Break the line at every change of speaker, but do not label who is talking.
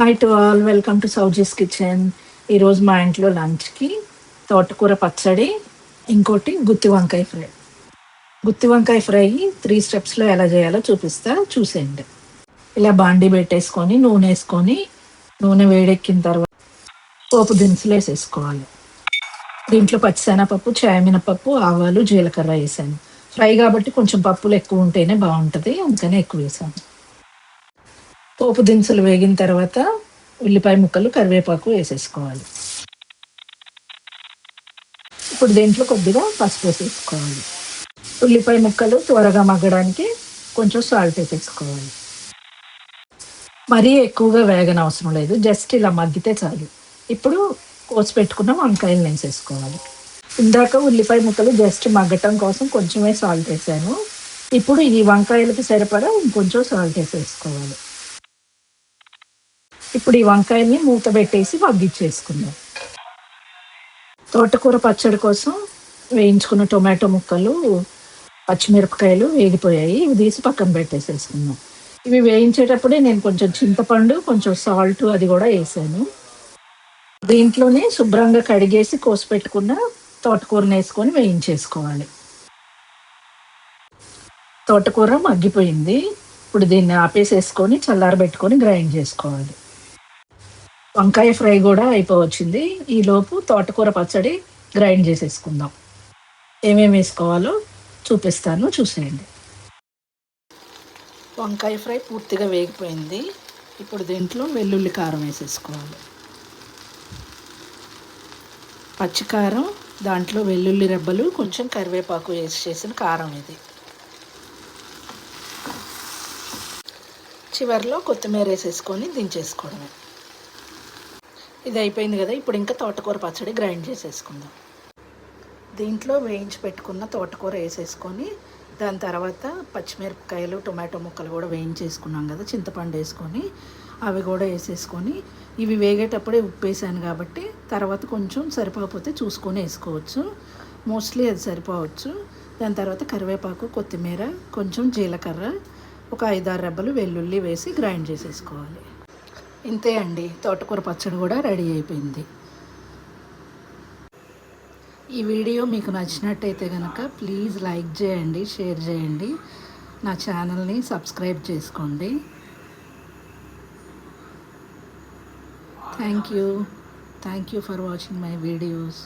Hi to all, welcome to Sowji's kitchen. ఈరోజు మా ఇంట్లో లంచ్కి తోటకూర పచ్చడి, ఇంకోటి గుత్తి వంకాయ ఫ్రై. గుత్తి వంకాయ ఫ్రై 3 స్టెప్స్లో ఎలా చేయాలో చూపిస్తా, చూసేయండి. ఇలా బాండీ పెట్టేసుకొని నూనె వేడెక్కిన తర్వాత పోపు దినుసులు వేసేసుకోవాలి. దీంట్లో పచ్చిశనగపప్పు, మినపప్పు, ఆవాలు, జీలకర్ర వేసాను. ఫ్రై కాబట్టి కొంచెం పప్పులు ఎక్కువ ఉంటేనే బాగుంటుంది, అందుకనే ఎక్కువ వేసాను. పోపు దినుసులు వేగిన తర్వాత ఉల్లిపాయ ముక్కలు, కరివేపాకు వేసేసుకోవాలి. ఇప్పుడు దీంట్లో కొద్దిగా పసుపు వేసేసుకోవాలి. ఉల్లిపాయ ముక్కలు త్వరగా మగ్గడానికి కొంచెం సాల్ట్ వేసేసుకోవాలి. మరీ ఎక్కువగా వేగన అవసరం లేదు, జస్ట్ ఇలా మగ్గితే చాలు. ఇప్పుడు కోసి పెట్టుకున్న వంకాయలు వేసేసుకోవాలి. ఇందాక ఉల్లిపాయ ముక్కలు జస్ట్ మగ్గటం కోసం కొంచెమే సాల్ట్ వేసాను. ఇప్పుడు ఈ వంకాయలకి సరిపడా ఇంకొంచెం సాల్ట్ వేసేసుకోవాలి. ఇప్పుడు ఈ వంకాయల్ని మూత పెట్టేసి మగ్గిచ్చేసుకుందాం. తోటకూర పచ్చడి కోసం వేయించుకున్న టొమాటో ముక్కలు, పచ్చిమిరపకాయలు వేగిపోయాయి. ఇవి తీసి పక్కన పెట్టేసేసుకుందాం. ఇవి వేయించేటప్పుడే నేను కొంచెం చింతపండు, కొంచెం సాల్ట్ అది కూడా వేసాను. దీంట్లోనే శుభ్రంగా కడిగేసి కోసి పెట్టుకున్న తోటకూరని వేసుకొని వేయించేసుకోవాలి. తోటకూర మగ్గిపోయింది. ఇప్పుడు దీన్ని ఆపేసేసుకొని చల్లారబెట్టుకొని గ్రైండ్ చేసుకోవాలి. వంకాయ ఫ్రై కూడా అయిపోవచ్చింది. ఈలోపు తోటకూర పచ్చడి గ్రైండ్ చేసేసుకుందాం. ఏమేమి వేసుకోవాలో చూపిస్తాను, చూసేయండి. వంకాయ ఫ్రై పూర్తిగా వేగిపోయింది. ఇప్పుడు దీంట్లో వెల్లుల్లి కారం వేసేసుకోవాలి. పచ్చికారం, దాంట్లో వెల్లుల్లి రెబ్బలు, కొంచెం కరివేపాకు వేసి చేసిన కారం ఇది. చివరిలో కొత్తిమీర వేసేసుకొని దించేసుకోవడమే. ఇది అయిపోయింది కదా. ఇప్పుడు ఇంకా తోటకూర పచ్చడి గ్రైండ్ చేసేసుకుందాం. దీంట్లో వేయించి పెట్టుకున్న తోటకూర వేసేసుకొని, దాని తర్వాత పచ్చిమిరపకాయలు, టొమాటో ముక్కలు కూడా వేయించేసుకున్నాం కదా, చింతపండు వేసుకొని అవి కూడా వేసేసుకొని, ఇవి వేగేటప్పుడే ఉప్పు వేసాను కాబట్టి తర్వాత కొంచెం సరిపోకపోతే చూసుకొని వేసుకోవచ్చు. మోస్ట్లీ అది సరిపోవచ్చు. దాని తర్వాత కరివేపాకు, కొత్తిమీర, కొంచెం జీలకర్ర, ఒక 5-6 రెబ్బలు వెల్లుల్లి వేసి గ్రైండ్ చేసేసుకోవాలి. ఇంతే అండి, తోటకూర పచ్చడి కూడా రెడీ అయిపోయింది. ఈ వీడియో మీకు నచ్చినట్టయితే కనుక ప్లీజ్ లైక్ చేయండి, షేర్ చేయండి, నా ఛానల్ని సబ్స్క్రైబ్ చేసుకోండి. Thank you for watching my videos.